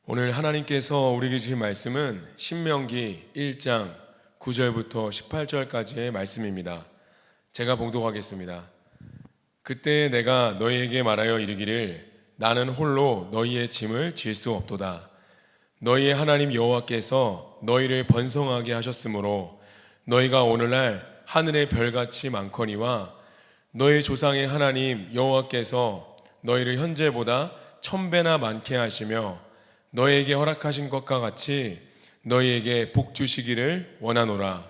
오늘 하나님께서 우리에게 주신 말씀은 신명기 1장 9절부터 18절까지의 말씀입니다. 제가 봉독하겠습니다. 그때 내가 너희에게 말하여 이르기를 나는 홀로 너희의 짐을 질 수 없도다. 너희의 하나님 여호와께서 너희를 번성하게 하셨으므로 너희가 오늘날 하늘의 별같이 많거니와 너희 조상의 하나님 여호와께서 너희를 현재보다 1000배나 많게 하시며 너희에게 허락하신 것과 같이 너희에게 복 주시기를 원하노라.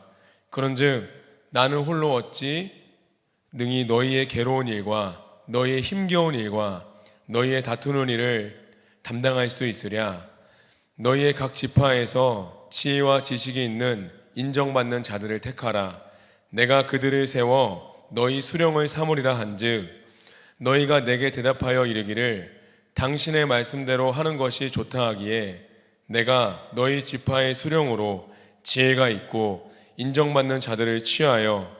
그런즉 나는 홀로 어찌 능히 너희의 괴로운 일과 너희의 힘겨운 일과 너희의 다투는 일을 담당할 수 있으랴. 너희의 각 지파에서 지혜와 지식이 있는 인정받는 자들을 택하라. 내가 그들을 세워 너희 수령을 삼으리라 한즉 너희가 내게 대답하여 이르기를 당신의 말씀대로 하는 것이 좋다 하기에 내가 너희 지파의 수령으로 지혜가 있고 인정받는 자들을 취하여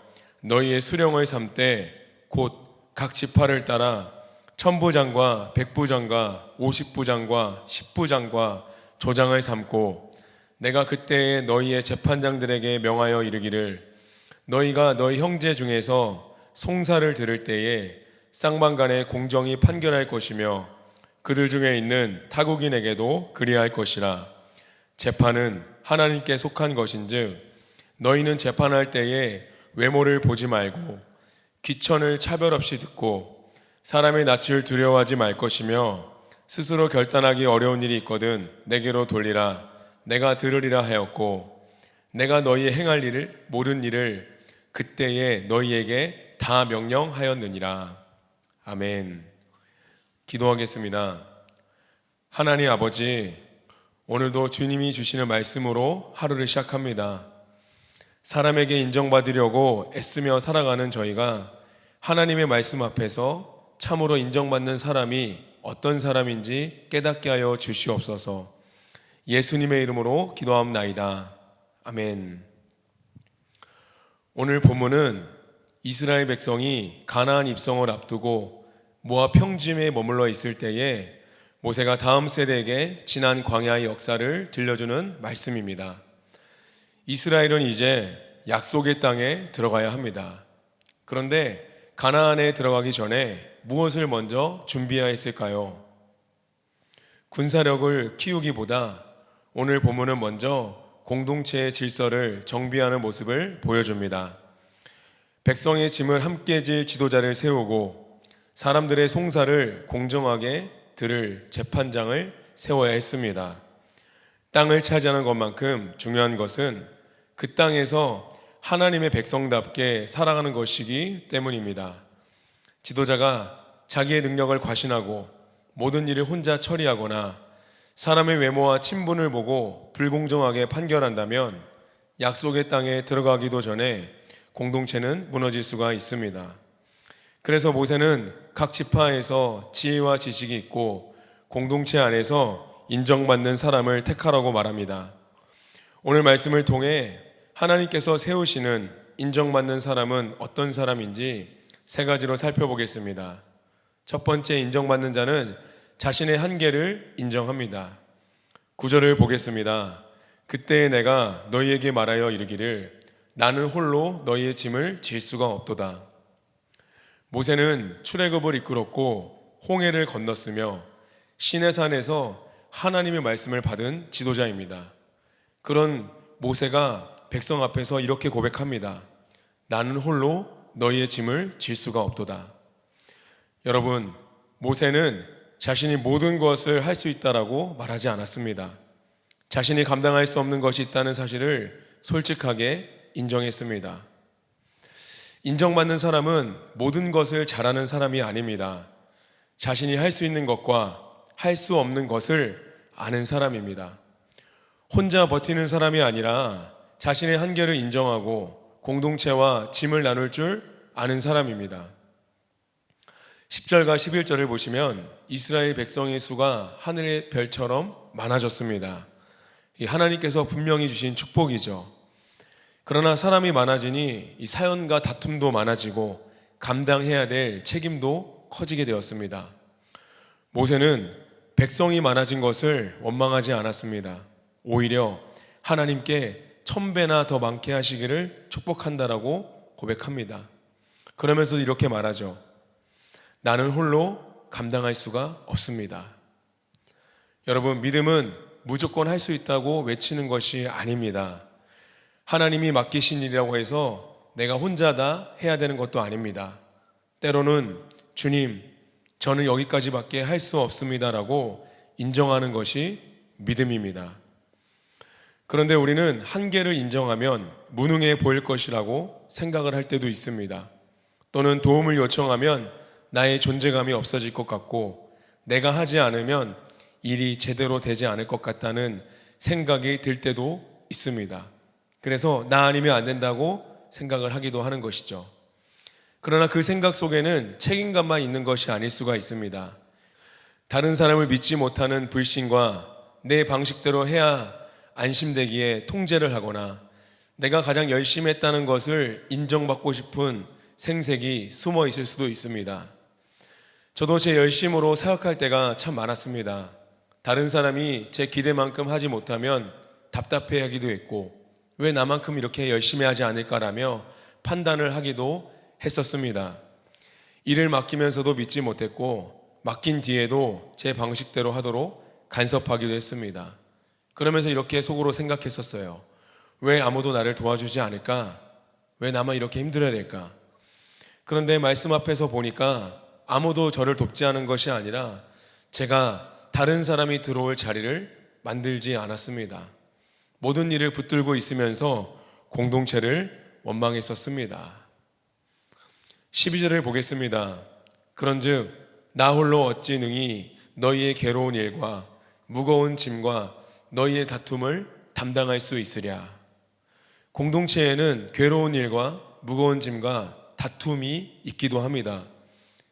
너희의 수령을 삼되 곧 각 지파를 따라 1000부장과 100부장과 50부장과 10부장과 조장을 삼고 내가 그때에 너희의 재판장들에게 명하여 이르기를 너희가 너희 형제 중에서 송사를 들을 때에 쌍방간에 공정히 판결할 것이며 그들 중에 있는 타국인에게도 그리할 것이라. 재판은 하나님께 속한 것인즉 너희는 재판할 때에 외모를 보지 말고 귀천을 차별 없이 듣고 사람의 낯을 두려워하지 말 것이며 스스로 결단하기 어려운 일이 있거든 내게로 돌리라. 내가 들으리라 하였고 내가 너희의 행할 일을 모든 일을 그때에 너희에게 다 명령하였느니라. 아멘. 기도하겠습니다. 하나님 아버지, 오늘도 주님이 주시는 말씀으로 하루를 시작합니다. 사람에게 인정받으려고 애쓰며 살아가는 저희가 하나님의 말씀 앞에서 참으로 인정받는 사람이 어떤 사람인지 깨닫게 하여 주시옵소서. 예수님의 이름으로 기도합나이다. 아멘. 오늘 본문은 이스라엘 백성이 가나안 입성을 앞두고 모압 평지에 머물러 있을 때에 모세가 다음 세대에게 지난 광야의 역사를 들려주는 말씀입니다. 이스라엘은 이제 약속의 땅에 들어가야 합니다. 그런데 가나안에 들어가기 전에 무엇을 먼저 준비해야 했을까요? 군사력을 키우기보다 오늘 본문은 먼저 공동체의 질서를 정비하는 모습을 보여줍니다. 백성의 짐을 함께 질 지도자를 세우고 사람들의 송사를 공정하게 들을 재판장을 세워야 했습니다. 땅을 차지하는 것만큼 중요한 것은 그 땅에서 하나님의 백성답게 살아가는 것이기 때문입니다. 지도자가 자기의 능력을 과신하고 모든 일을 혼자 처리하거나 사람의 외모와 친분을 보고 불공정하게 판결한다면 약속의 땅에 들어가기도 전에 공동체는 무너질 수가 있습니다. 그래서 모세는 각 지파에서 지혜와 지식이 있고 공동체 안에서 인정받는 사람을 택하라고 말합니다. 오늘 말씀을 통해 하나님께서 세우시는 인정받는 사람은 어떤 사람인지 세 가지로 살펴보겠습니다. 첫 번째, 인정받는 자는 자신의 한계를 인정합니다. 9절을 보겠습니다. 그때 내가 너희에게 말하여 이르기를 나는 홀로 너희의 짐을 질 수가 없도다. 모세는 출애굽을 이끌었고 홍해를 건넜으며 시내산에서 하나님의 말씀을 받은 지도자입니다. 그런 모세가 백성 앞에서 이렇게 고백합니다. 나는 홀로 너희의 짐을 질 수가 없도다. 여러분, 모세는 자신이 모든 것을 할 수 있다라고 말하지 않았습니다. 자신이 감당할 수 없는 것이 있다는 사실을 솔직하게 인정했습니다. 인정받는 사람은 모든 것을 잘하는 사람이 아닙니다. 자신이 할 수 있는 것과 할 수 없는 것을 아는 사람입니다. 혼자 버티는 사람이 아니라 자신의 한계를 인정하고 공동체와 짐을 나눌 줄 아는 사람입니다. 10절과 11절을 보시면 이스라엘 백성의 수가 하늘의 별처럼 많아졌습니다. 이 하나님께서 분명히 주신 축복이죠. 그러나 사람이 많아지니 이 사연과 다툼도 많아지고 감당해야 될 책임도 커지게 되었습니다. 모세는 백성이 많아진 것을 원망하지 않았습니다. 오히려 하나님께 1000배나 더 많게 하시기를 축복한다라고 고백합니다. 그러면서 이렇게 말하죠. 나는 홀로 감당할 수가 없습니다. 여러분, 믿음은 무조건 할 수 있다고 외치는 것이 아닙니다. 하나님이 맡기신 일이라고 해서 내가 혼자 다 해야 되는 것도 아닙니다. 때로는 주님, 저는 여기까지밖에 할 수 없습니다라고 인정하는 것이 믿음입니다. 그런데 우리는 한계를 인정하면 무능해 보일 것이라고 생각을 할 때도 있습니다. 또는 도움을 요청하면 나의 존재감이 없어질 것 같고 내가 하지 않으면 일이 제대로 되지 않을 것 같다는 생각이 들 때도 있습니다. 그래서 나 아니면 안 된다고 생각을 하기도 하는 것이죠. 그러나 그 생각 속에는 책임감만 있는 것이 아닐 수가 있습니다. 다른 사람을 믿지 못하는 불신과 내 방식대로 해야 안심되기에 통제를 하거나 내가 가장 열심히 했다는 것을 인정받고 싶은 생색이 숨어 있을 수도 있습니다. 저도 제 열심으로 사역할 때가 참 많았습니다. 다른 사람이 제 기대만큼 하지 못하면 답답해하기도 했고 왜 나만큼 이렇게 열심히 하지 않을까라며 판단을 하기도 했었습니다. 일을 맡기면서도 믿지 못했고 맡긴 뒤에도 제 방식대로 하도록 간섭하기도 했습니다. 그러면서 이렇게 속으로 생각했었어요. 왜 아무도 나를 도와주지 않을까? 왜 나만 이렇게 힘들어야 될까? 그런데 말씀 앞에서 보니까 아무도 저를 돕지 않은 것이 아니라 제가 다른 사람이 들어올 자리를 만들지 않았습니다. 모든 일을 붙들고 있으면서 공동체를 원망했었습니다. 12절을 보겠습니다. 그런즉 나 홀로 어찌 능히 너희의 괴로운 일과 무거운 짐과 너희의 다툼을 담당할 수 있으랴. 공동체에는 괴로운 일과 무거운 짐과 다툼이 있기도 합니다.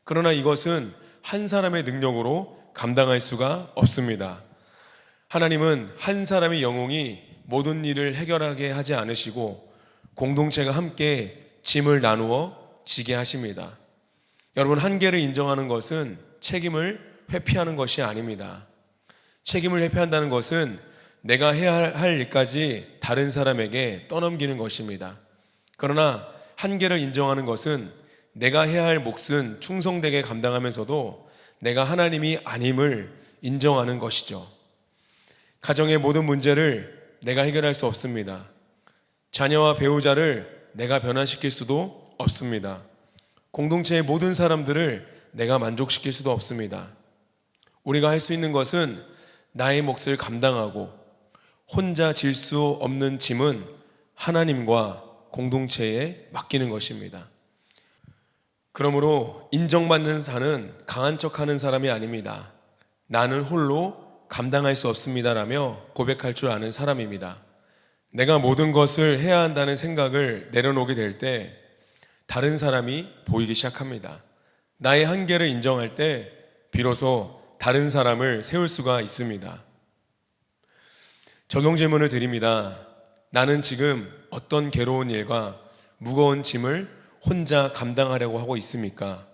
그러나 이것은 한 사람의 능력으로 감당할 수가 없습니다. 하나님은 한 사람의 영웅이 모든 일을 해결하게 하지 않으시고 공동체가 함께 짐을 나누어 지게 하십니다. 여러분, 한계를 인정하는 것은 책임을 회피하는 것이 아닙니다. 책임을 회피한다는 것은 내가 해야 할 일까지 다른 사람에게 떠넘기는 것입니다. 그러나 한계를 인정하는 것은 내가 해야 할 몫은 충성되게 감당하면서도 내가 하나님이 아님을 인정하는 것이죠. 가정의 모든 문제를 내가 해결할 수 없습니다. 자녀와 배우자를 내가 변화시킬 수도 없습니다. 공동체의 모든 사람들을 내가 만족시킬 수도 없습니다. 우리가 할 수 있는 것은 나의 몫을 감당하고 혼자 질 수 없는 짐은 하나님과 공동체에 맡기는 것입니다. 그러므로 인정받는 자는 강한 척하는 사람이 아닙니다. 나는 홀로 감당할 수 없습니다라며 고백할 줄 아는 사람입니다. 내가 모든 것을 해야 한다는 생각을 내려놓게 될 때 다른 사람이 보이기 시작합니다. 나의 한계를 인정할 때 비로소 다른 사람을 세울 수가 있습니다. 적용 질문을 드립니다. 나는 지금 어떤 괴로운 일과 무거운 짐을 혼자 감당하려고 하고 있습니까?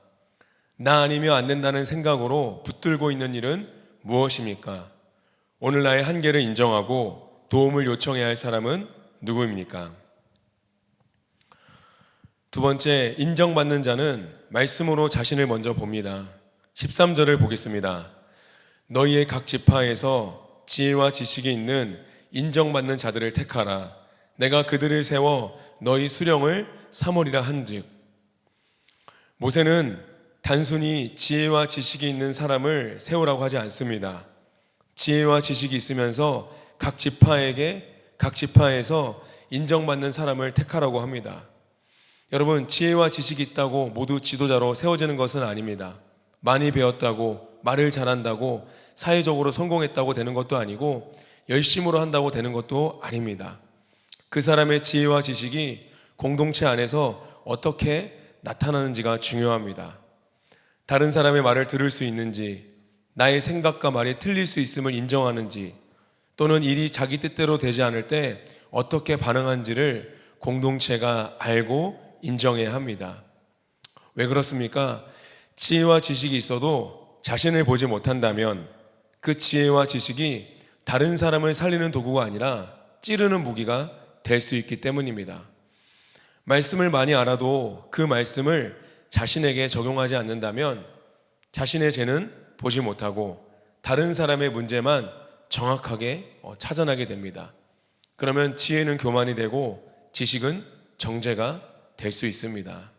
나 아니면 안 된다는 생각으로 붙들고 있는 일은 무엇입니까? 오늘 나의 한계를 인정하고 도움을 요청해야 할 사람은 누구입니까? 두 번째, 인정받는 자는 말씀으로 자신을 먼저 봅니다. 13절을 보겠습니다. 너희의 각 지파에서 지혜와 지식이 있는 인정받는 자들을 택하라. 내가 그들을 세워 너희 수령을 삼으리라 한즉. 모세는 단순히 지혜와 지식이 있는 사람을 세우라고 하지 않습니다. 지혜와 지식이 있으면서 각 지파에서 인정받는 사람을 택하라고 합니다. 여러분, 지혜와 지식이 있다고 모두 지도자로 세워지는 것은 아닙니다. 많이 배웠다고, 말을 잘한다고, 사회적으로 성공했다고 되는 것도 아니고 열심으로 한다고 되는 것도 아닙니다. 그 사람의 지혜와 지식이 공동체 안에서 어떻게 나타나는지가 중요합니다. 다른 사람의 말을 들을 수 있는지, 나의 생각과 말이 틀릴 수 있음을 인정하는지, 또는 일이 자기 뜻대로 되지 않을 때 어떻게 반응한지를 공동체가 알고 인정해야 합니다. 왜 그렇습니까? 지혜와 지식이 있어도 자신을 보지 못한다면 그 지혜와 지식이 다른 사람을 살리는 도구가 아니라 찌르는 무기가 될 수 있기 때문입니다. 말씀을 많이 알아도 그 말씀을 자신에게 적용하지 않는다면 자신의 죄는 보지 못하고 다른 사람의 문제만 정확하게 찾아나게 됩니다. 그러면 지혜는 교만이 되고 지식은 정죄가 될 수 있습니다.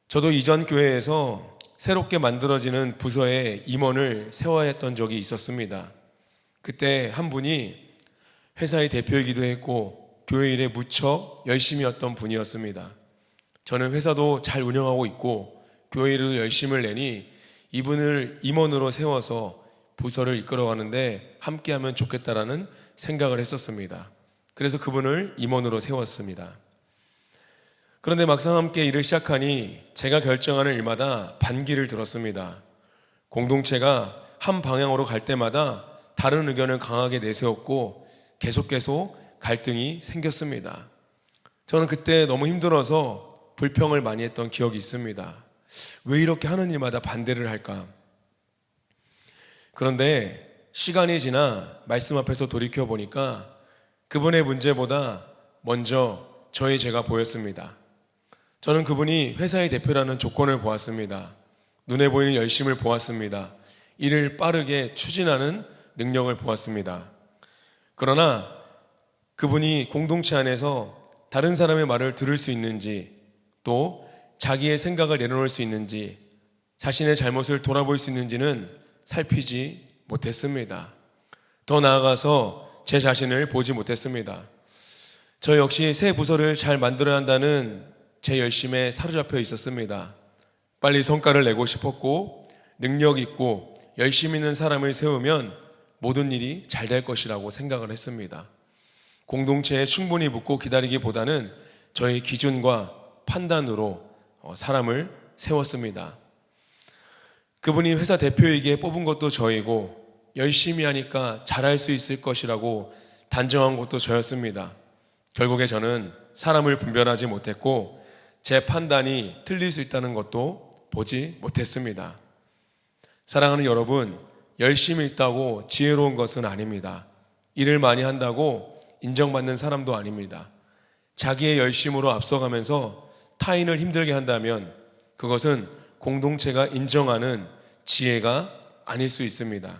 저도 이전 교회에서 새롭게 만들어지는 부서에 임원을 세워야 했던 적이 있었습니다. 그때 한 분이 회사의 대표이기도 했고 교회 일에 무척 열심히 했던 분이었습니다. 저는 회사도 잘 운영하고 있고 교회 일을 열심을 내니 이분을 임원으로 세워서 부서를 이끌어가는데 함께하면 좋겠다라는 생각을 했었습니다. 그래서 그분을 임원으로 세웠습니다. 그런데 막상 함께 일을 시작하니 제가 결정하는 일마다 반기를 들었습니다. 공동체가 한 방향으로 갈 때마다 다른 의견을 강하게 내세웠고 계속 갈등이 생겼습니다. 저는 그때 너무 힘들어서 불평을 많이 했던 기억이 있습니다. 왜 이렇게 하는 일마다 반대를 할까? 그런데 시간이 지나 말씀 앞에서 돌이켜 보니까 그분의 문제보다 먼저 저의 죄가 보였습니다. 저는 그분이 회사의 대표라는 조건을 보았습니다. 눈에 보이는 열심을 보았습니다. 일을 빠르게 추진하는 능력을 보았습니다. 그러나 그분이 공동체 안에서 다른 사람의 말을 들을 수 있는지, 또 자기의 생각을 내려놓을 수 있는지, 자신의 잘못을 돌아볼 수 있는지는 살피지 못했습니다. 더 나아가서 제 자신을 보지 못했습니다. 저 역시 새 부서를 잘 만들어야 한다는 제 열심에 사로잡혀 있었습니다. 빨리 성과를 내고 싶었고 능력 있고 열심 있는 사람을 세우면 모든 일이 잘 될 것이라고 생각을 했습니다. 공동체에 충분히 묻고 기다리기보다는 저의 기준과 판단으로 사람을 세웠습니다. 그분이 회사 대표이기에 뽑은 것도 저이고 열심히 하니까 잘할 수 있을 것이라고 단정한 것도 저였습니다. 결국에 저는 사람을 분별하지 못했고 제 판단이 틀릴 수 있다는 것도 보지 못했습니다. 사랑하는 여러분, 열심히 있다고 지혜로운 것은 아닙니다. 일을 많이 한다고 인정받는 사람도 아닙니다. 자기의 열심으로 앞서가면서 타인을 힘들게 한다면 그것은 공동체가 인정하는 지혜가 아닐 수 있습니다.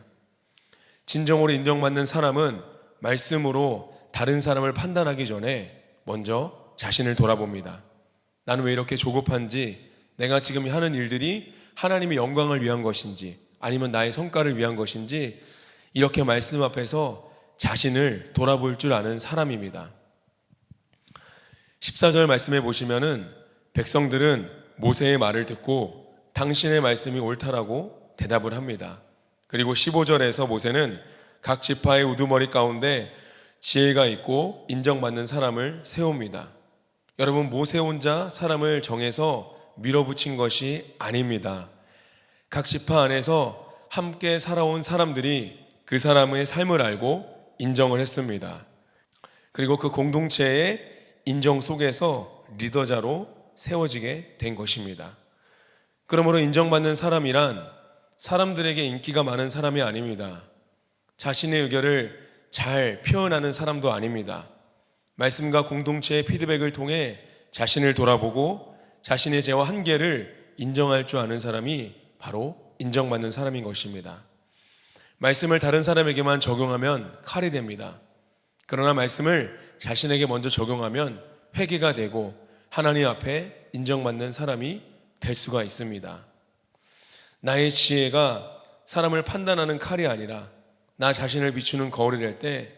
진정으로 인정받는 사람은 말씀으로 다른 사람을 판단하기 전에 먼저 자신을 돌아봅니다. 나는 왜 이렇게 조급한지, 내가 지금 하는 일들이 하나님의 영광을 위한 것인지 아니면 나의 성과를 위한 것인지 이렇게 말씀 앞에서 자신을 돌아볼 줄 아는 사람입니다. 14절 말씀에 보시면은 백성들은 모세의 말을 듣고 당신의 말씀이 옳다라고 대답을 합니다. 그리고 15절에서 모세는 각 지파의 우두머리 가운데 지혜가 있고 인정받는 사람을 세웁니다. 여러분, 모세 혼자 사람을 정해서 밀어붙인 것이 아닙니다. 각 지파 안에서 함께 살아온 사람들이 그 사람의 삶을 알고 인정을 했습니다. 그리고 그 공동체의 인정 속에서 리더자로 세워지게 된 것입니다. 그러므로 인정받는 사람이란 사람들에게 인기가 많은 사람이 아닙니다. 자신의 의견을 잘 표현하는 사람도 아닙니다. 말씀과 공동체의 피드백을 통해 자신을 돌아보고 자신의 죄와 한계를 인정할 줄 아는 사람이 바로 인정받는 사람인 것입니다. 말씀을 다른 사람에게만 적용하면 칼이 됩니다. 그러나 말씀을 자신에게 먼저 적용하면 회개가 되고 하나님 앞에 인정받는 사람이 될 수가 있습니다. 나의 지혜가 사람을 판단하는 칼이 아니라 나 자신을 비추는 거울이 될 때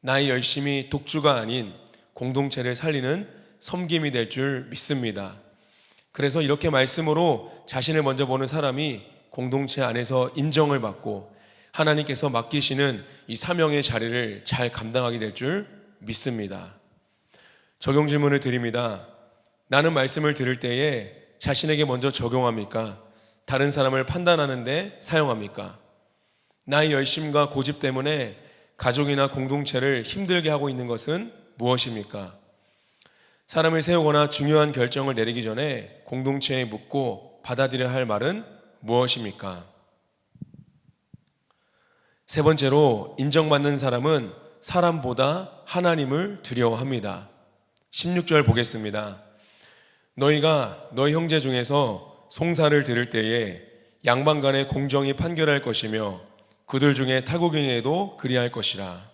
나의 열심이 독주가 아닌 공동체를 살리는 섬김이 될 줄 믿습니다. 그래서 이렇게 말씀으로 자신을 먼저 보는 사람이 공동체 안에서 인정을 받고 하나님께서 맡기시는 이 사명의 자리를 잘 감당하게 될 줄 믿습니다. 적용 질문을 드립니다. 나는 말씀을 들을 때에 자신에게 먼저 적용합니까? 다른 사람을 판단하는데 사용합니까? 나의 열심과 고집 때문에 가족이나 공동체를 힘들게 하고 있는 것은 무엇입니까? 사람을 세우거나 중요한 결정을 내리기 전에 공동체에 묻고 받아들여야 할 말은 무엇입니까? 세 번째로 인정받는 사람은 사람보다 하나님을 두려워합니다. 16절 보겠습니다. 너희가 너희 형제 중에서 송사를 들을 때에 양반 간에 공정히 판결할 것이며 그들 중에 타국인에도 그리할 것이라.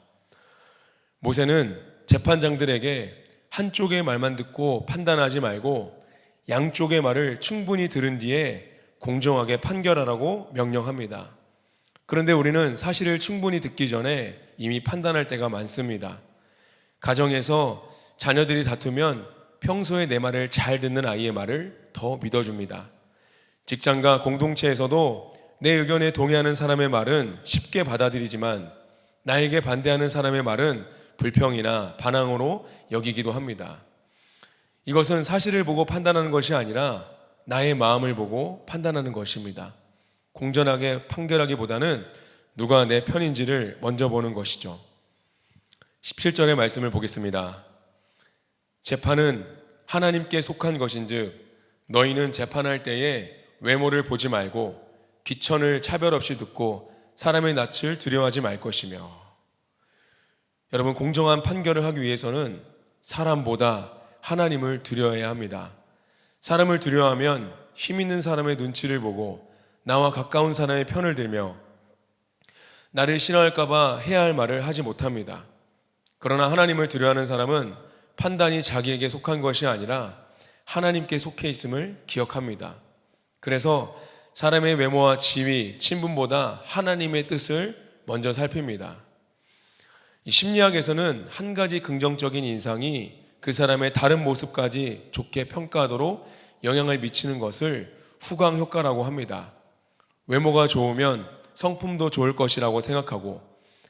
모세는 재판장들에게 한쪽의 말만 듣고 판단하지 말고 양쪽의 말을 충분히 들은 뒤에 공정하게 판결하라고 명령합니다. 그런데 우리는 사실을 충분히 듣기 전에 이미 판단할 때가 많습니다. 가정에서 자녀들이 다투면 평소에 내 말을 잘 듣는 아이의 말을 더 믿어줍니다. 직장과 공동체에서도 내 의견에 동의하는 사람의 말은 쉽게 받아들이지만 나에게 반대하는 사람의 말은 불평이나 반항으로 여기기도 합니다. 이것은 사실을 보고 판단하는 것이 아니라 나의 마음을 보고 판단하는 것입니다. 공정하게 판결하기보다는 누가 내 편인지를 먼저 보는 것이죠. 17절의 말씀을 보겠습니다. 재판은 하나님께 속한 것인즉 너희는 재판할 때에 외모를 보지 말고 귀천을 차별 없이 듣고 사람의 낯을 두려워하지 말 것이며. 여러분, 공정한 판결을 하기 위해서는 사람보다 하나님을 두려워해야 합니다. 사람을 두려워하면 힘 있는 사람의 눈치를 보고 나와 가까운 사람의 편을 들며 나를 싫어할까 봐 해야 할 말을 하지 못합니다. 그러나 하나님을 두려워하는 사람은 판단이 자기에게 속한 것이 아니라 하나님께 속해 있음을 기억합니다. 그래서 사람의 외모와 지위, 친분보다 하나님의 뜻을 먼저 살핍니다. 이 심리학에서는 한 가지 긍정적인 인상이 그 사람의 다른 모습까지 좋게 평가하도록 영향을 미치는 것을 후광 효과라고 합니다. 외모가 좋으면 성품도 좋을 것이라고 생각하고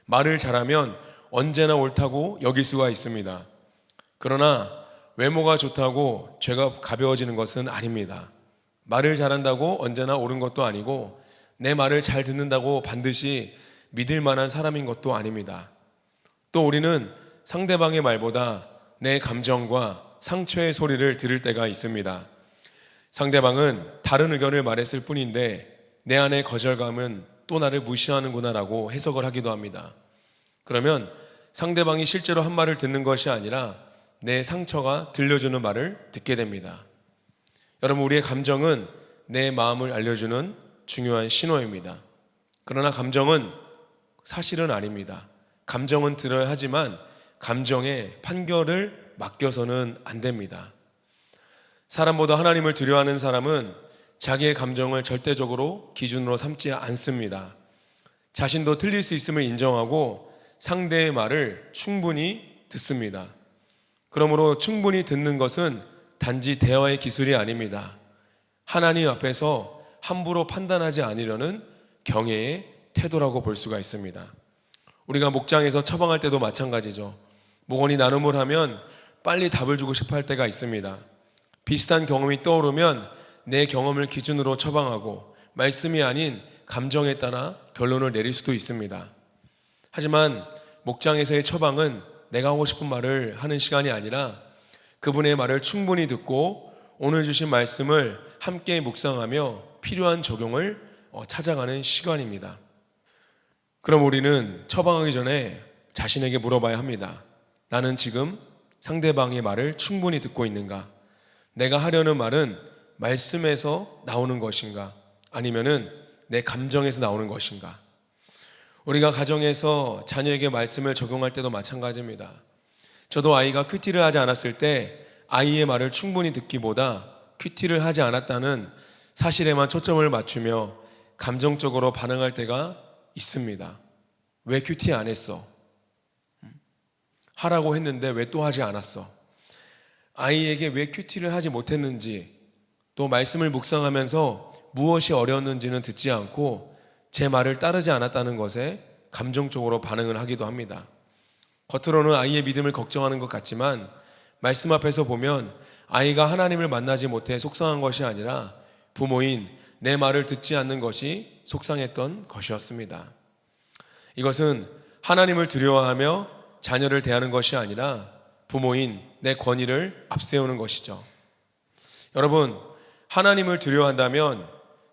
말을 잘하면 언제나 옳다고 여길 수가 있습니다. 그러나 외모가 좋다고 죄가 가벼워지는 것은 아닙니다. 말을 잘한다고 언제나 옳은 것도 아니고 내 말을 잘 듣는다고 반드시 믿을 만한 사람인 것도 아닙니다. 또 우리는 상대방의 말보다 내 감정과 상처의 소리를 들을 때가 있습니다. 상대방은 다른 의견을 말했을 뿐인데 내 안의 거절감은 또 나를 무시하는구나라고 해석을 하기도 합니다. 그러면 상대방이 실제로 한 말을 듣는 것이 아니라 내 상처가 들려주는 말을 듣게 됩니다. 여러분, 우리의 감정은 내 마음을 알려주는 중요한 신호입니다. 그러나 감정은 사실은 아닙니다. 감정은 들어야 하지만 감정에 판결을 맡겨서는 안 됩니다. 사람보다 하나님을 두려워하는 사람은 자기의 감정을 절대적으로 기준으로 삼지 않습니다. 자신도 틀릴 수 있음을 인정하고 상대의 말을 충분히 듣습니다. 그러므로 충분히 듣는 것은 단지 대화의 기술이 아닙니다. 하나님 앞에서 함부로 판단하지 않으려는 경외의 태도라고 볼 수가 있습니다. 우리가 목장에서 처방할 때도 마찬가지죠. 목원이 나눔을 하면 빨리 답을 주고 싶어 할 때가 있습니다. 비슷한 경험이 떠오르면 내 경험을 기준으로 처방하고 말씀이 아닌 감정에 따라 결론을 내릴 수도 있습니다. 하지만 목장에서의 처방은 내가 하고 싶은 말을 하는 시간이 아니라 그분의 말을 충분히 듣고 오늘 주신 말씀을 함께 묵상하며 필요한 적용을 찾아가는 시간입니다. 그럼 우리는 처방하기 전에 자신에게 물어봐야 합니다. 나는 지금 상대방의 말을 충분히 듣고 있는가? 내가 하려는 말은 말씀에서 나오는 것인가? 아니면은 내 감정에서 나오는 것인가? 우리가 가정에서 자녀에게 말씀을 적용할 때도 마찬가지입니다. 저도 아이가 큐티를 하지 않았을 때 아이의 말을 충분히 듣기보다 큐티를 하지 않았다는 사실에만 초점을 맞추며 감정적으로 반응할 때가 있습니다. 왜 큐티 안 했어? 하라고 했는데 왜 또 하지 않았어? 아이에게 왜 큐티를 하지 못했는지, 또 말씀을 묵상하면서 무엇이 어려웠는지는 듣지 않고 제 말을 따르지 않았다는 것에 감정적으로 반응을 하기도 합니다. 겉으로는 아이의 믿음을 걱정하는 것 같지만 말씀 앞에서 보면 아이가 하나님을 만나지 못해 속상한 것이 아니라 부모인 내 말을 듣지 않는 것이 속상했던 것이었습니다. 이것은 하나님을 두려워하며 자녀를 대하는 것이 아니라 부모인 내 권위를 앞세우는 것이죠. 여러분, 하나님을 두려워한다면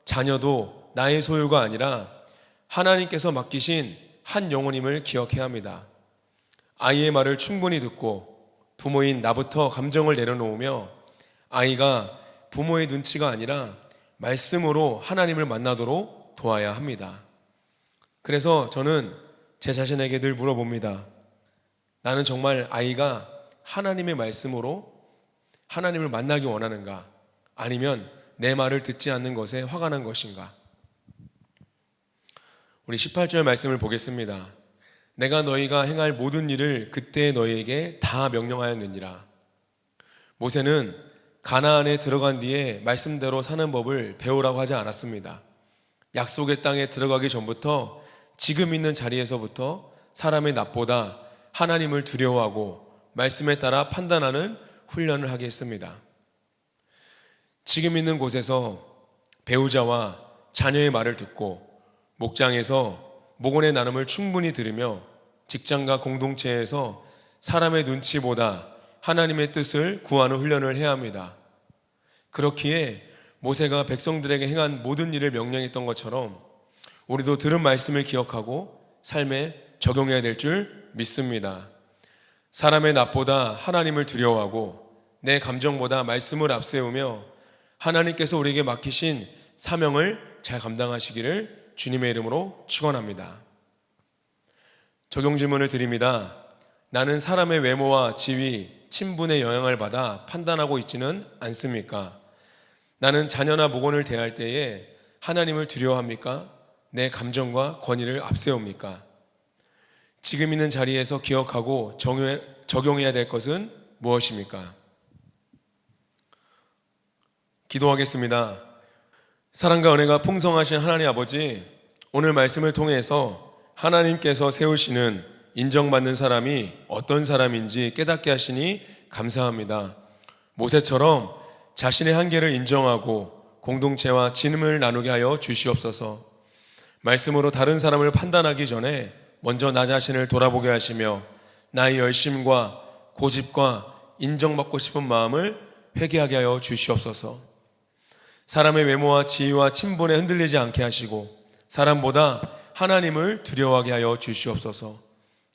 자녀도 나의 소유가 아니라 하나님께서 맡기신 한 영혼임을 기억해야 합니다. 아이의 말을 충분히 듣고 부모인 나부터 감정을 내려놓으며 아이가 부모의 눈치가 아니라 말씀으로 하나님을 만나도록 도와야 합니다. 그래서 저는 제 자신에게 늘 물어봅니다. 나는 정말 아이가 하나님의 말씀으로 하나님을 만나기 원하는가? 아니면 내 말을 듣지 않는 것에 화가 난 것인가? 우리 18절 말씀을 보겠습니다. 내가 너희가 행할 모든 일을 그때 너희에게 다 명령하였느니라. 모세는 가나안에 들어간 뒤에 말씀대로 사는 법을 배우라고 하지 않았습니다. 약속의 땅에 들어가기 전부터 지금 있는 자리에서부터 사람의 낯보다 하나님을 두려워하고 말씀에 따라 판단하는 훈련을 하게 했습니다. 지금 있는 곳에서 배우자와 자녀의 말을 듣고 목장에서 목원의 나눔을 충분히 들으며 직장과 공동체에서 사람의 눈치보다 하나님의 뜻을 구하는 훈련을 해야 합니다. 그렇기에 모세가 백성들에게 행한 모든 일을 명령했던 것처럼 우리도 들은 말씀을 기억하고 삶에 적용해야 될 줄 믿습니다. 사람의 낯보다 하나님을 두려워하고 내 감정보다 말씀을 앞세우며 하나님께서 우리에게 맡기신 사명을 잘 감당하시기를 주님의 이름으로 축원합니다. 적용 질문을 드립니다. 나는 사람의 외모와 지위, 친분의 영향을 받아 판단하고 있지는 않습니까? 나는 자녀나 목원을 대할 때에 하나님을 두려워합니까? 내 감정과 권위를 앞세웁니까? 지금 있는 자리에서 기억하고 적용해야 될 것은 무엇입니까? 기도하겠습니다. 사랑과 은혜가 풍성하신 하나님 아버지, 오늘 말씀을 통해서 하나님께서 세우시는 인정받는 사람이 어떤 사람인지 깨닫게 하시니 감사합니다. 모세처럼 자신의 한계를 인정하고 공동체와 진음을 나누게 하여 주시옵소서. 말씀으로 다른 사람을 판단하기 전에 먼저 나 자신을 돌아보게 하시며 나의 열심과 고집과 인정받고 싶은 마음을 회개하게 하여 주시옵소서. 사람의 외모와 지위와 친분에 흔들리지 않게 하시고 사람보다 하나님을 두려워하게 하여 주시옵소서.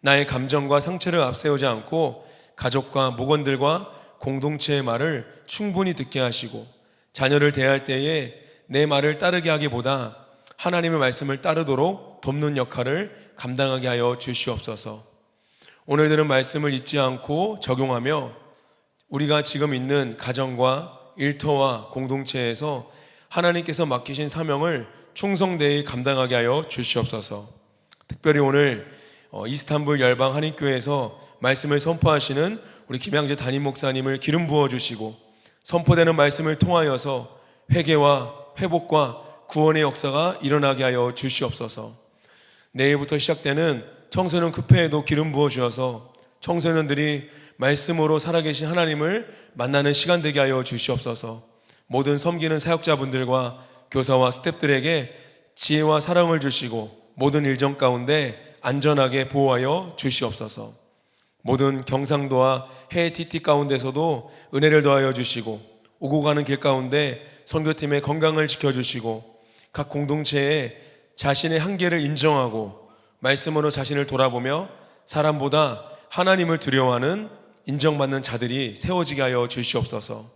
나의 감정과 상처를 앞세우지 않고 가족과 목원들과 공동체의 말을 충분히 듣게 하시고 자녀를 대할 때에 내 말을 따르게 하기보다 하나님의 말씀을 따르도록 돕는 역할을 감당하게 하여 주시옵소서. 오늘 들은 말씀을 잊지 않고 적용하며 우리가 지금 있는 가정과 일터와 공동체에서 하나님께서 맡기신 사명을 충성되이 감당하게 하여 주시옵소서. 특별히 오늘 이스탄불 열방 한인교회에서 말씀을 선포하시는 우리 김양재 담임 목사님을 기름 부어주시고 선포되는 말씀을 통하여서 회개와 회복과 구원의 역사가 일어나게 하여 주시옵소서. 내일부터 시작되는 청소년 급회에도 기름 부어주셔서 청소년들이 말씀으로 살아계신 하나님을 만나는 시간 되게 하여 주시옵소서. 모든 섬기는 사역자분들과 교사와 스태프들에게 지혜와 사랑을 주시고 모든 일정 가운데 안전하게 보호하여 주시옵소서. 모든 경상도와 해외 TT 가운데서도 은혜를 더하여 주시고 오고 가는 길 가운데 선교팀의 건강을 지켜주시고 각 공동체에 자신의 한계를 인정하고 말씀으로 자신을 돌아보며 사람보다 하나님을 두려워하는 인정받는 자들이 세워지게 하여 주시옵소서.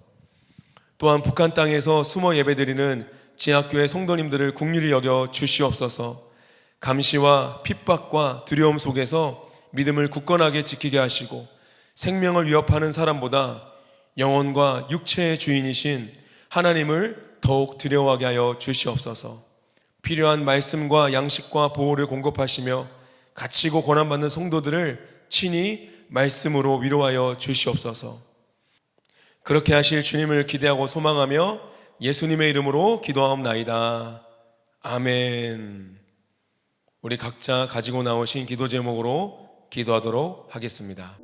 또한 북한 땅에서 숨어 예배드리는 지하교회 성도님들을 긍휼히 여겨 주시옵소서. 감시와 핍박과 두려움 속에서 믿음을 굳건하게 지키게 하시고 생명을 위협하는 사람보다 영혼과 육체의 주인이신 하나님을 더욱 두려워하게 하여 주시옵소서. 필요한 말씀과 양식과 보호를 공급하시며 갇히고 고난받는 성도들을 친히 말씀으로 위로하여 주시옵소서. 그렇게 하실 주님을 기대하고 소망하며 예수님의 이름으로 기도하옵나이다. 아멘. 우리 각자 가지고 나오신 기도 제목으로 기도하도록 하겠습니다.